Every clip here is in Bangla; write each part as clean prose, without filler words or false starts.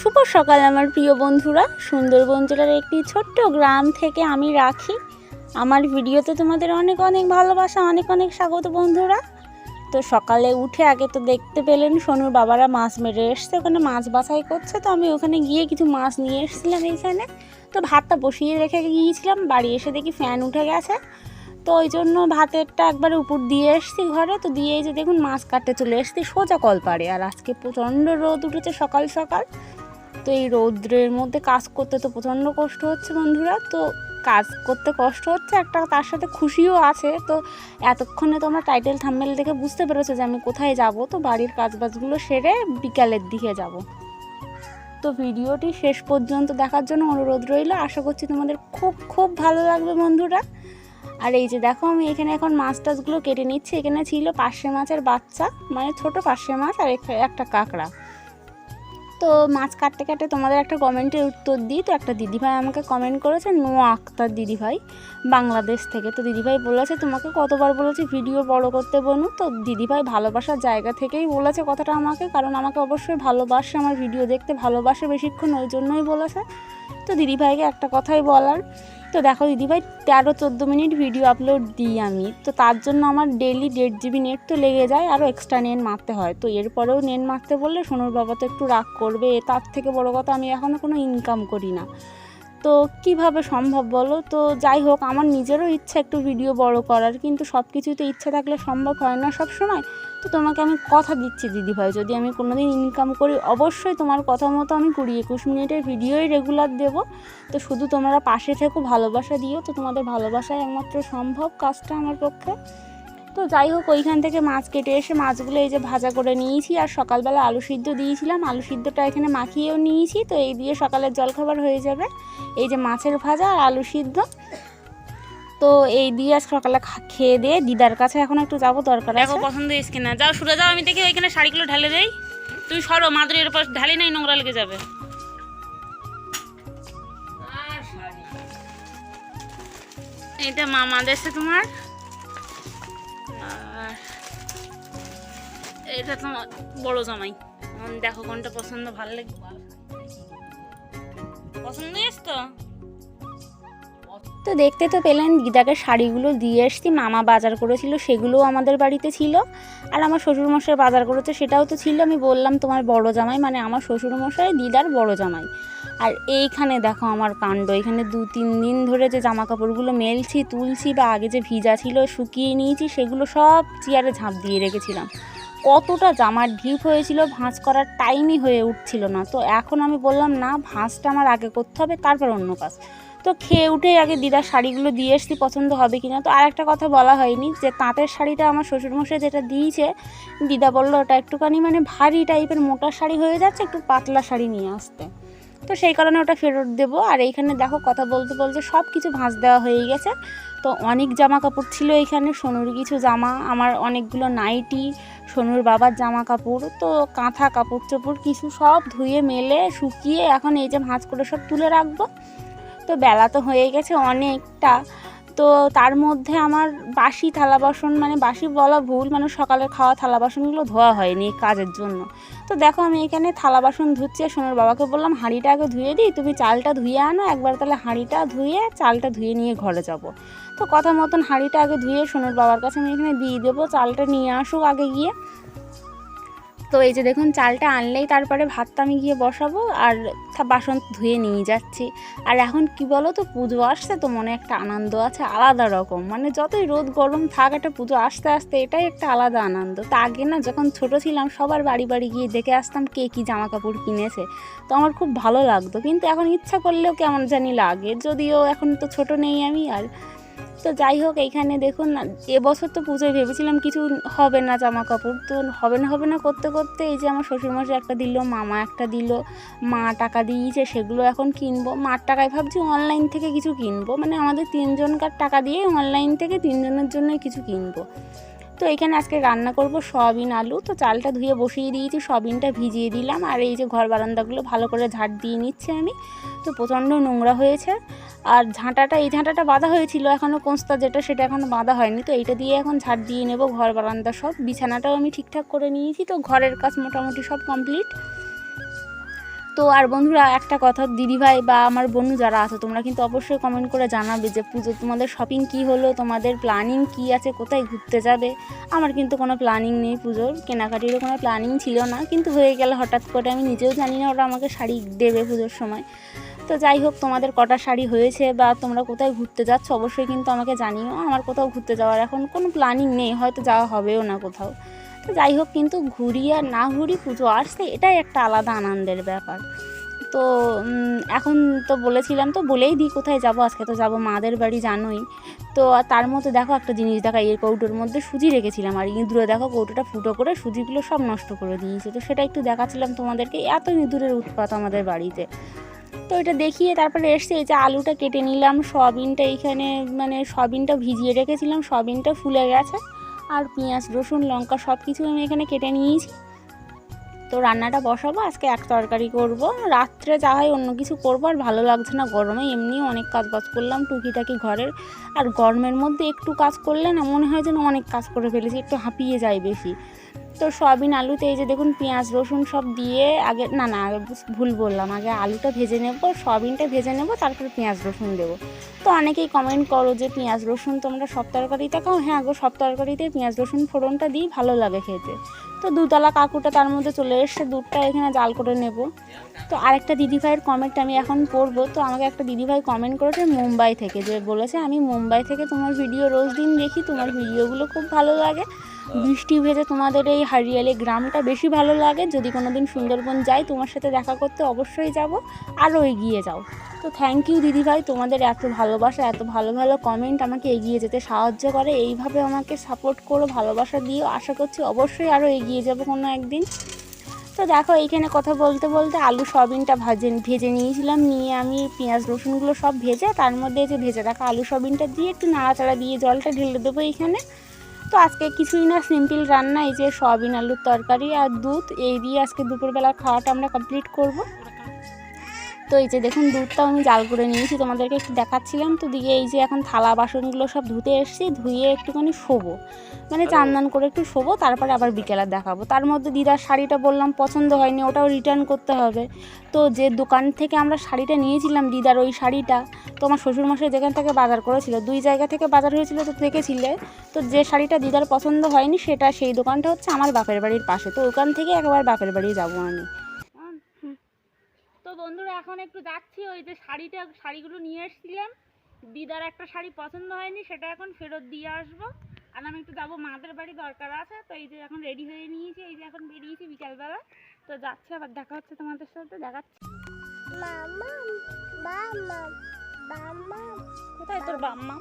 শুভ সকাল আমার প্রিয় বন্ধুরা। সুন্দরবন জেলার একটি ছোট্ট গ্রাম থেকে আমি রাখি। আমার ভিডিওতে তোমাদের অনেক অনেক ভালোবাসা, অনেক অনেক স্বাগত বন্ধুরা। তো সকালে উঠে আগে তো দেখতে পেলেন সোনুর বাবারা মাছ মেরে এসছে, ওখানে মাছ বাছাই করছে। তো আমি ওখানে গিয়ে কিছু মাছ নিয়ে এসেছিলাম এইখানে। তো ভাতটা বসিয়ে রেখে গিয়েছিলাম, বাড়ি এসে দেখি ফ্যান উঠে গেছে। তো ওই জন্য ভাতেরটা একবারে উপর দিয়ে এসছি ঘরে। তো দিয়ে যে দেখুন মাছ কাটতে চলে এসছি সোজা কলপাড়ে। আর আজকে প্রচণ্ড রোদ উঠেছে সকাল সকাল। তো এই রৌদ্রের মধ্যে কাজ করতে তো প্রচণ্ড কষ্ট হচ্ছে বন্ধুরা। তো কাজ করতে কষ্ট হচ্ছে একটা, তার সাথে খুশিও আছে। তো এতক্ষণে তোমরা টাইটেল থাম্বনেল দেখে বুঝতে পেরেছো যে আমি কোথায় যাব। তো বাড়ির কাজবাজগুলো সেরে বিকালের দিকে যাব। তো ভিডিওটি শেষ পর্যন্ত দেখার জন্য অনুরোধ রইল। আশা করছি তোমাদের খুব খুব ভালো লাগবে বন্ধুরা। আর এই যে দেখো আমি এখানে এখন মাছ টাছগুলো কেটে নিচ্ছি। এখানে ছিল পার্শে মাছের বাচ্চা, মানে ছোট পার্শে মাছ, আর একটা কাঁকড়া। তো মাছ কাটতে কাটতে তোমাদের একটা কমেন্টের উত্তর দিই। তো একটা দিদিভাই আমাকে কমেন্ট করেছে, নোয়া আক্তার দিদিভাই, বাংলাদেশ থেকে। তো দিদিভাই বলেছে তোমাকে কতবার বলেছি ভিডিও বড় করতে বনু। তো দিদিভাই ভালোবাসার জায়গা থেকেই বলেছে কথাটা আমাকে, কারণ আমাকে অবশ্যই ভালোবাসে, আমার ভিডিও দেখতে ভালোবাসে বেশিক্ষণ, ওই জন্যই বলেছে। তো দিদিভাইকে একটা কথাই বলার। তো দেখো দিদিভাই 13-14 মিনিট ভিডিও আপলোড দিই আমি। তো তার জন্য আমার ডেইলি 1.5 GB নেট তো লেগে যায়, আরও এক্সট্রা নেট মারতে হয়। তো এরপরেও নেট মারতে বললে সোনুর বাবা তো একটু রাগ করবে। তার থেকে বড় কথা আমি এখনও কোনো ইনকাম করি না। তো কিভাবে সম্ভব বলো। তো যাই হোক, আমার নিজেরও ইচ্ছা একটু ভিডিও বড় করার, কিন্তু সব কিছুই তো ইচ্ছা থাকলে সম্ভব হয় না সব সময়। তো তোমাকে আমি কথা দিচ্ছি দিদিভাই, যদি আমি কোনোদিন ইনকাম করি অবশ্যই তোমার কথা মতো আমি 20-21 মিনিটের ভিডিওই রেগুলার দেবো। তো শুধু তোমরা পাশে থেকো, ভালোবাসা দিও। তো তোমাদের ভালোবাসায় একমাত্র সম্ভব কাজটা আমার পক্ষে। তো যাই হোক, ওইখান থেকে মাছ কেটে এসে মাছগুলো এই যে ভাজা করে নিয়েছি। আর সকালবেলা আলু সিদ্ধ দিয়েছিলাম, আলু সিদ্ধটা এখানে মাখিয়েও নিয়েছি। তো এই দিয়ে সকালের জলখাবার হয়ে যাবে। এই যে মাছের ভাজা আর আলু সিদ্ধ। তো এই দিয়ে আজ সকালে খেয়ে দিয়ে দিদার কাছে এখন একটু যাবো, দরকার আছে। দেখো পছন্দ এসে না, যাও সরে যাও, আমি দেখি ওইখানে শাড়িগুলো ঢালে দেই। তুমি সরো, মাদুরের উপর ঢালি নাই, নোংরা লেগে যাবে। এটা মামা দেশে তোমার, আর এটা তোমার বড় জামাই। দেখো কোনটা পছন্দ, ভালো লাগবে। পছন্দ এসতো। তো দেখতে তো পেলেন দিদাকে শাড়িগুলো দিয়ে এসছি। মামা বাজার করেছিল, সেগুলোও আমাদের বাড়িতে ছিল। আর আমার শ্বশুরমশাই বাজার করেছে, সেটাও তো ছিল। আমি বললাম তোমার বড় জামাই, মানে আমার শ্বশুরমশাই দিদার বড় জামাই। আর এইখানে দেখো আমার কাণ্ড, এখানে 2-3 দিন ধরে যে জামা কাপড়গুলো মেলছি তুলছি, বা আগে যে ভিজা ছিল শুকিয়ে নিয়েছি, সেগুলো সব চেয়ারে ঝাঁপ দিয়ে রেখেছিলাম। কতটা জামার ঢিপ হয়েছিল, ভাঁজ করার টাইমই হয়ে উঠছিল না। তো এখন আমি বললাম না, ভাঁজটা আমার আগে করতে হবে, তারপর অন্য কাজ। তো খেয়ে উঠেই আগে দিদার শাড়িগুলো দিয়ে এসছি, পছন্দ হবে কিনা। তো আর একটা কথা বলা হয়নি, যে তাঁতের শাড়িটা আমার শ্বশুরমশাই যেটা দিয়েছে, দিদা বললো ওটা একটুখানি মানে ভারী টাইপের মোটা শাড়ি হয়ে যাচ্ছে, একটু পাতলা শাড়ি নিয়ে আসতে। তো সেই কারণে ওটা ফেরত দেবো। আর এইখানে দেখো কথা বলতে বলতে সব কিছু ভাঁজ দেওয়া হয়ে গেছে। তো অনেক জামা কাপড় ছিল এইখানে, সোনুর কিছু জামা, আমার অনেকগুলো নাইটি, সোনুর বাবার জামা কাপড়, তো কাঁথা কাপড় চোপড় কিছু সব ধুয়ে মেলে শুকিয়ে এখন এই যে ভাঁজ করে সব তুলে রাখবো। তো বেলা তো হয়ে গেছে অনেকটা। তো তার মধ্যে আমার বাসি থালা বাসন, মানে বাসি বলা ভুল, মানে সকালের খাওয়া থালা বাসনগুলো ধোয়া হয়নি কাজের জন্য। তো দেখো আমি এখানে থালা বাসন ধুচ্ছি। সোনার বাবাকে বললাম হাঁড়িটা আগে ধুয়ে দিই, তুমি চালটা ধুয়ে আনো একবার, তাহলে হাঁড়িটা ধুয়ে চালটা ধুয়ে নিয়ে ঘরে যাব। তো কথা মতন হাঁড়িটা আগে ধুয়ে সোনার বাবার কাছে আমি এখানে দিয়ে দেবো, চালটা নিয়ে আসুক আগে গিয়ে। তো এই যে দেখুন চালটা আনলেই তারপরে ভাতটা আমি গিয়ে বসাবো, আর বাসন ধুয়ে নিয়ে যাচ্ছি। আর এখন কি বলো তো, পুজো আসছে, তো মনে একটা আনন্দ আছে আলাদা রকম। মানে যতই রোদ গরম থাক, একটা পুজো আসতে আসতে এটাই একটা আলাদা আনন্দ। তা আগে না, যখন ছোট ছিলাম সবার বাড়ি বাড়ি গিয়ে দেখে আসতাম কে কী জামা কাপড় কিনেছে। তো আমার খুব ভালো লাগতো, কিন্তু এখন ইচ্ছা করলেও কেমন জানি লাগে, যদিও এখন তো ছোট নেই আমি আর। তো যাই হোক, এইখানে দেখুন এবছর তো পুজোয় ভেবেছিলাম কিছু হবে না জামা কাপড়, তো হবে না করতে করতে এই যে আমার শ্বশুরমশাই একটা দিল, মামা একটা দিল, মা টাকা দিয়েছে, সেগুলো এখন কিনবো। মার টাকায় ভাবছি অনলাইন থেকে কিছু কিনবো, মানে আমাদের 3 জনকার টাকা দিয়ে অনলাইন থেকে 3 জনের জন্যই কিছু কিনবো। তো এখানে আজকে রান্না করব সয়াবিন আলু। তো চালটা ধুয়ে বসিয়ে দিয়েছি, সয়াবিনটা ভিজিয়ে দিলাম। আর এই যে ঘর বারান্দাগুলো ভালো করে ঝাঁট দিয়ে নিচ্ছে আমি। তো প্রচণ্ড নোংরা হয়েছে। আর এই ঝাঁটাটা বাঁধা হয়েছিল, এখনও কোঁচটা যেটা সেটা এখনও বাঁধা হয়নি। তো এইটা দিয়ে এখন ঝাঁট দিয়ে নেব ঘর বারান্দা সব। বিছানাটাও আমি ঠিকঠাক করে নিয়েছি। তো ঘরের কাজ মোটামুটি সব কমপ্লিট। তো আর বন্ধুরা একটা কথা, দিদিভাই বা আমার বন্ধু যারা আছে তোমরা কিন্তু অবশ্যই কমেন্ট করে জানাবে যে পুজো তোমাদের শপিং কি হলো, তোমাদের প্ল্যানিং কি আছে, কোথায় ঘুরতে যাবে। আমার কিন্তু কোনো প্ল্যানিং নেই, পুজোর কেনাকাটিরও কোনো প্ল্যানিং ছিল না, কিন্তু হয়ে গেল হঠাৎ করে। আমি নিজেও জানি না ওরা আমাকে শাড়ি দেবে পুজোর সময়। তো যাই হোক, তোমাদের কটা শাড়ি হয়েছে বা তোমরা কোথায় ঘুরতে যাচ্ছ অবশ্যই কিন্তু আমাকে জানিও। আমার কোথাও ঘুরতে যাওয়ার এখন কোনো প্ল্যানিং নেই, হয়তো যাওয়া হবেও না কোথাও। তো যাই হোক, কিন্তু ঘুরি আর না ঘুরি, পুজো আসছে এটাই একটা আলাদা আনন্দের ব্যাপার। তো এখন তো বলেছিলাম, তো বলেই দিই কোথায় যাব। আজকে তো যাব মাদের বাড়ি, জানোই তো। তার মধ্যে দেখো একটা জিনিস দেখা, এই কৌটোর মধ্যে সুজি রেখেছিলাম আর ইঁদুরে দেখো কৌটোটা ফুটো করে সুজিগুলো সব নষ্ট করে দিয়েছে। তো সেটা একটু দেখাচ্ছিলাম তোমাদেরকে, এত ইঁদুরের উৎপাত আমাদের বাড়িতে। তো এটা দেখিয়ে তারপরে এসছে, এই যে আলুটা কেটে নিলাম, সয়াবিনটা এইখানে মানে সয়াবিনটা ভিজিয়ে রেখেছিলাম, সয়াবিনটা ফুলে গেছে, আর পেঁয়াজ রসুন লঙ্কা সব কিছু আমি এখানে কেটে নিয়েছি। তো রান্নাটা বসাবো, আজকে এক তরকারি করব, রাত্রে যা হয় অন্য কিছু করবো। আর ভালো লাগছে না গরমে, এমনি অনেক কাজ বাজ করলাম টুকিটাকি ঘরের, আর গরমের মধ্যে একটু কাজ করলে না মনে হয় যেন অনেক কাজ করে ফেলেছি, একটু হাঁপিয়ে যায় বেশি। তো সয়াবিন আলুতে এই যে দেখুন পেঁয়াজ রসুন সব দিয়ে আগে ভুল বললাম, আগে আলুটা ভেজে নেব, সয়াবিনটা ভেজে নেব, তারপর পেঁয়াজ রসুন দেবো। তো অনেকেই কমেন্ট করো যে পেঁয়াজ রসুন তোমরা সব তরকারিতে খাও। হ্যাঁ গো, সব তরকারিতে পেঁয়াজ রসুন ফোড়নটা দিই, ভালো লাগে খেতে। তো দুতলা কাকুটা তার মধ্যে চলে এসছে, দুধটা এখানে জাল করে নেব। তো আরেকটা দিদিভাইয়ের কমেন্ট আমি এখন পড়বো। তো আমাকে একটা দিদিভাই কমেন্ট করেছে মুম্বাই থেকে, যে বলেছে আমি মুম্বাই থেকে তোমার ভিডিও রোজ দিন দেখি, তোমার ভিডিওগুলো খুব ভালো লাগে, বৃষ্টি ভেজে তোমাদের এই হরিয়ালি গ্রামটা বেশি ভালো লাগে। যদি কোনো দিন সুন্দরবন যাই তোমার সাথে দেখা করতে অবশ্যই যাব, আরও এগিয়ে যাও। তো থ্যাংক ইউ দিদিভাই, তোমাদের এত ভালোবাসা, এত ভালো ভালো কমেন্ট আমাকে এগিয়ে যেতে সাহায্য করে। এইভাবে আমাকে সাপোর্ট করো, ভালোবাসা দিও, আশা করছি অবশ্যই আরও এগিয়ে যাবো কোনো একদিন। তো দেখো এইখানে কথা বলতে বলতে আলু সয়াবিনটা ভেজে নিয়েছিলাম, নিয়ে আমি পেঁয়াজ রসুনগুলো সব ভেজে তার মধ্যে যে ভেজে রাখা আলু সয়াবিনটা দিয়ে একটু নাড়াচাড়া দিয়ে জলটা ঢেলে দেবো এইখানে। তো আজকে কিছুই না, সিম্পল রান্না, এই যে সয়াবিন আলুর তরকারি আর দুধ, এই দিয়ে আজকে দুপুরবেলার খাওয়াটা আমরা কমপ্লিট করব। তো এই যে দেখুন দুধটাও আমি জাল করে নিয়েছি, তোমাদেরকে একটু দেখাচ্ছিলাম। তো দিকে এই যে এখন থালা বাসনগুলো সব ধুতে এসেছি, ধুয়ে একটুখানি শোবো, মানে চান করে একটু শোবো, তারপরে আবার বিকেলে দেখাবো। তার মধ্যে দিদার শাড়িটা বললাম পছন্দ হয়নি, ওটাও রিটার্ন করতে হবে। তো যে দোকান থেকে আমরা শাড়িটা নিয়েছিলাম দিদার, ওই শাড়িটা তো আমার শ্বশুরমশাই যেখান থেকে বাজার করেছিল, 2 জায়গা থেকে বাজার হয়েছিল, তো দেখেছিলে। তো যে শাড়িটা দিদার পছন্দ হয়নি সেটা, সেই দোকানটা হচ্ছে আমার বাপের বাড়ির পাশে, তো ওখান থেকে একবার বাপের বাড়ি যাবো আমি। তো বন্ধুরা এখন একটু যাচ্ছি, ওই যে শাড়িগুলো নিয়ে এসেছিলাম, দিদার একটা শাড়ি পছন্দ হয়নি, সেটা এখন ফেরত দিয়ে আসবো। আর আমি একটু যাবো মাদের বাড়ি, দরকার আছে। তো এই যে এখন রেডি হয়ে নিয়েছি, এই যে এখন বেরিয়েছি বিকালবেলা। তো যাচ্ছি, আবার দেখা হচ্ছে তোমাদের সাথে, দেখাচ্ছি। কোথায় তোর বাম্মা?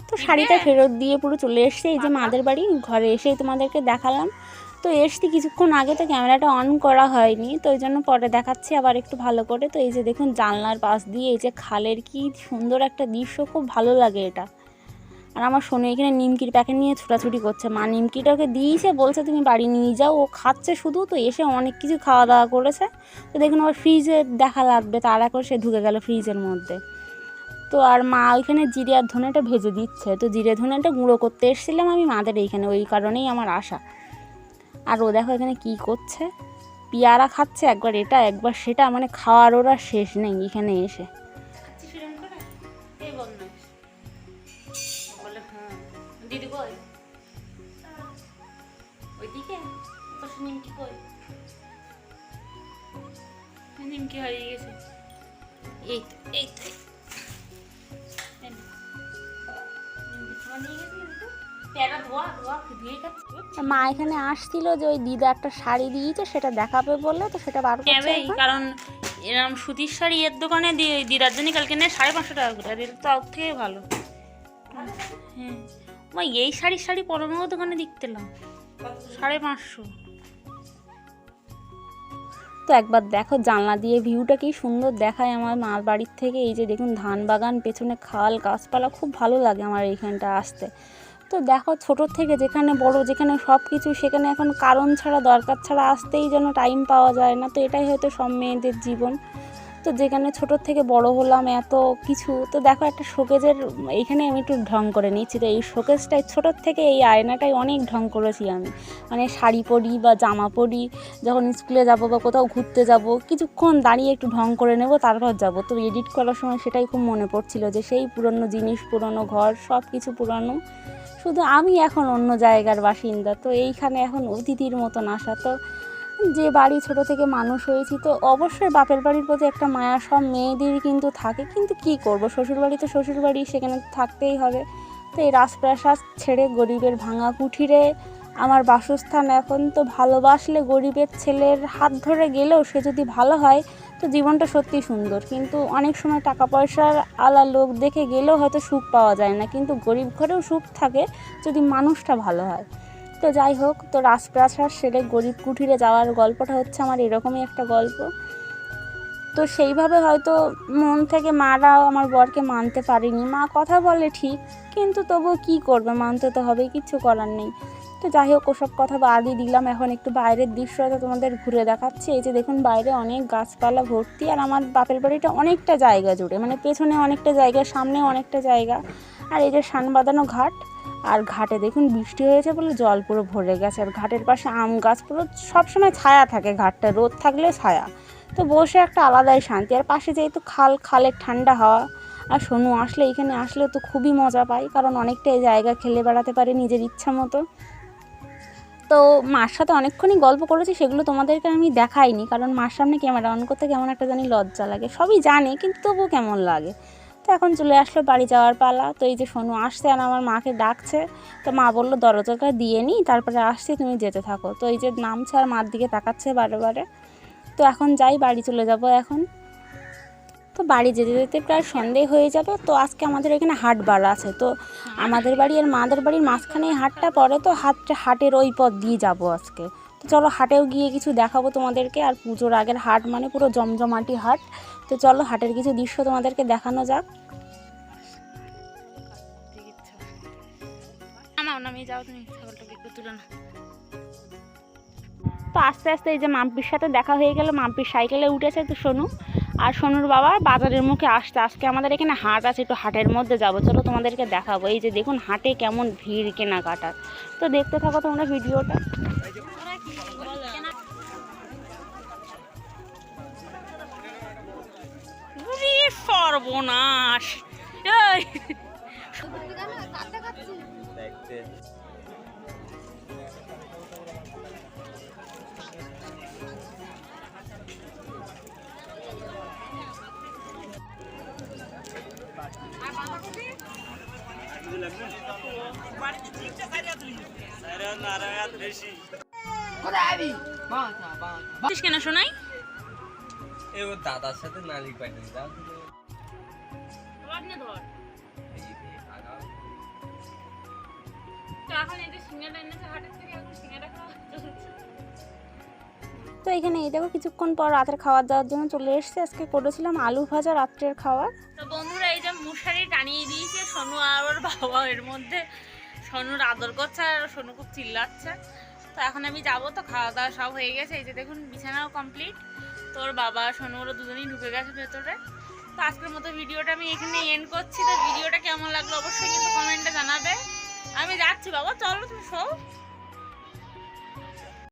তো শাড়িটা ফেরত দিয়ে পুরো চলে এসছে এই যে মাদের বাড়ি, ঘরে এসেই তোমাদেরকে দেখালাম। তো এসছি কিছুক্ষণ আগে, তো ক্যামেরাটা অন করা হয়নি, তো ওই জন্য পরে দেখাচ্ছি আবার একটু ভালো করে। তো এই যে দেখুন জানলার পাশ দিয়ে এই যে খালের কি সুন্দর একটা দৃশ্য, খুব ভালো লাগে এটা। আর আমার সোনু এখানে নিমকির প্যাকেট নিয়ে ছোটাছুটি করছে, মা নিমকিটা ওকে দিয়েছে, বলছে তুমি বাড়ি নিয়ে যাও, ও খাচ্ছে শুধু। তো এসে অনেক কিছু খাওয়া দাওয়া করেছে। তো দেখুন আবার ফ্রিজে দেখা লাগবে, তাড়া করে সে ঢুকে গেল ফ্রিজের মধ্যে। তো আর মা ওইখানে জিরে আর ধনেটা ভেজে দিচ্ছে, তো জিরে ধনেটা গুঁড়ো করতে এসেছিলাম আমি মাদের এইখানে, ওই কারণেই আমার আশা। আর ও দেখো এখানে কি করছে, পেয়ারা খাচ্ছে, একবার এটা একবার সেটা, মানে খাওয়ার ওরা শেষ নেই এখানে এসে। দিদি কই? ওইদিকে নিমকি কই? নিমকি হারিয়ে গেছে। এই তো এই তো মা এখানে আসছিল যে ওই দিদা একটা শাড়ি দিয়েছে, সেটা দেখাবে বললে, তো সেটা বার করছে এখন। কারণ এরকম সুতির শাড়ি এর দোকানে দিয়ে দিদার জন্য কালকে নেয় 550 টাকা করে, আর এটা তো ওর থেকে ভালো। হ্যাঁ মা, এই শাড়ি পরনো দোকানে দেখতেলাম 550। তো একবার দেখো জানলা দিয়ে ভিউটা কি সুন্দর দেখায় আমার মার বাড়ির থেকে। এই যে দেখুন ধান বাগান, পেছনে খাল গাছপালা, খুব ভালো লাগে আমার এইখানটা আসতে। তো দেখো ছোটোর থেকে যেখানে বড়, যেখানে সব কিছু, সেখানে এখন কারণ ছাড়া দরকার ছাড়া আসতেই যেন টাইম পাওয়া যায় না। তো এটাই হয়তো সব মেয়েদের জীবন। তো তো যেখানে ছোটোর থেকে বড় হলাম এত কিছু, তো দেখো একটা শোকেজের এইখানে আমি একটু ঢং করে নিচ্ছি। তো এই শোকেজটাই ছোটোর থেকে এই আয়নাটাই অনেক ঢং করেছি আমি, মানে শাড়ি পরি বা জামা পরি, যখন স্কুলে যাব বা কোথাও ঘুরতে যাব কিছুক্ষণ দাঁড়িয়ে একটু ঢং করে নেব তারপর যাব। তো এডিট করার সময় সেটাই খুব মনে পড়ছিল যে সেই পুরনো জিনিস, পুরনো ঘর, সব কিছু পুরনো, শুধু আমি এখন অন্য জায়গার বাসিন্দা। তো এইখানে এখন অতিথির মতন আসা। তো যে বাড়ি ছোট থেকে মানুষ হয়েছি, তো অবশ্যই বাপের বাড়ির প্রতি একটা মায়া সব মেয়েদেরই কিন্তু থাকে, কিন্তু কি করব, শ্বশুরবাড়ি তো শ্বশুরবাড়ি, সেখানে থাকতেই হবে। তো এই রাজপ্রাসাদ ছেড়ে গরিবের ভাঙা কুঠিরে আমার বাসস্থান এখন। তো ভালোবাসলে গরিবের ছেলের হাত ধরে গেলেও সে যদি ভালো হয় তো জীবনটা সত্যি সুন্দর, কিন্তু অনেক সময় টাকা পয়সার আলা লোক দেখে গেলেও হয়তো সুখ পাওয়া যায় না, কিন্তু গরিব ঘরেও সুখ থাকে যদি মানুষটা ভালো হয়। তো যাই হোক, তো রাজপ্রাসাদ সেরে গরিব কুঠিরে যাওয়ার গল্পটা হচ্ছে আমার এরকমই একটা গল্প। তো সেইভাবে হয়তো মন থেকে মারা আমার বরকে মানতে পারেনি, মা কথা বলে ঠিক, কিন্তু তবুও কী করবে, মানতে তো হবে, কিচ্ছু করার নেই। তো যাই হোক, ওসব কথা বাদই দিলাম, এখন একটু বাইরের দৃশ্যটা তোমাদের ঘুরে দেখাচ্ছি। এই যে দেখুন বাইরে অনেক গাছপালা ভর্তি, আর আমার বাপের বাড়িটা অনেকটা জায়গা জুড়ে, মানে পেছনে অনেকটা জায়গা, সামনে অনেকটা জায়গা। আর এই যে সান বাঁধানো ঘাট, আর ঘাটে দেখুন বৃষ্টি হয়েছে বলে জল পুরো ভরে গেছে, আর ঘাটের পাশে আম গাছ, পুরো সবসময় ছায়া থাকে ঘাটটা, রোদ থাকলে ছায়া, তো বসে একটা আলাদাই শান্তি। আর পাশে যেহেতু খালের ঠান্ডা হাওয়া, আর সোনু আসলে এখানে আসলে তো খুবই মজা পাই, কারণ অনেকটাই জায়গা খেলে বেড়াতে পারে নিজের ইচ্ছা মতো। তো মার সাথে অনেকক্ষণই গল্প করেছি, সেগুলো তোমাদেরকে আমি দেখাইনি, কারণ মার সামনে ক্যামেরা অন করতে কেমন একটা জানি লজ্জা লাগে, সবই জানি কিন্তু তবুও কেমন লাগে। তো এখন চলে আসলো বাড়ি যাওয়ার পালা। তো এই যে সোনু আসছে আর আমার মাকে ডাকছে, তো মা বললো দরজাটা দিয়ে নিই, তারপরে আসছি, তুমি যেতে থাকো। তো এই যে নামছে আর মার দিকে তাকাচ্ছে বারে বারে। তো এখন যাই, বাড়ি চলে যাব এখন। তো বাড়ি যেতে যেতে প্রায় সন্ধ্যে হয়ে যাবে। তো আজকে আমাদের এখানে হাট বার আছে, তো আমাদের বাড়ি আর মাদের বাড়ির মাঝখানে হাটটা পড়ে, তো হাটের ওই পথ দিয়ে যাব আজকে। তো চলো হাটেও গিয়ে কিছু দেখাবো তোমাদেরকে, আর পুজোর আগের হাট মানে পুরো জমজমাটি হাট। তো চলো হাটের কিছু দৃশ্য তোমাদেরকে দেখানো যাক। নামিয়ে যাও তুমি, ছাগলটাকে একটু তুলে না। তো আস্তে আস্তে এই যে মাম্পির সাথে দেখা হয়ে গেল, মাম্পির সাইকেলে উঠেছে তো সোনু, আর সোনুর বাবা বাজারের মুখে আসতে, আজকে আমাদের এখানে হাট আছে, একটু হাটের মধ্যে যাবো, চলো তোমাদেরকে দেখাবো। এই যে দেখুন হাটে কেমন ভিড় কেনাকাটার, তো দেখতে থাকো তোমরা ভিডিওটা। সর্বনাশ! কেন শোনাই দাদার সাথে নালি পাঠিয়ে দাও। তো এখানে এই দেখো কিছুক্ষণ পর রাতের খাবার দেওয়ার জন্য চলে এসেছে। আজকে করেছিলাম আলু ভাজা রাত্রের খাবার। তো বন্ধুরা, এই যে মশারি টানিয়ে দিয়েছে সোনু আর ওর বাবা, এর মধ্যে সোনুর আদর করছে আর সোনু খুব চিল্লাচ্ছে। তো এখন আমি যাবো, তো খাওয়া দাওয়া সব হয়ে গেছে, এই যে দেখুন বিছানাও কমপ্লিট। তোর বাবা সোনু ওরা দুজনেই ঢুকে গেছে ভেতরে। তো আজকের মতো ভিডিওটা আমি এখানে এন্ড করছি। তো ভিডিওটা কেমন লাগলো অবশ্যই কিন্তু কমেন্টে জানাবে। আমি যাচ্ছি বাবা, চলো তুমি শো।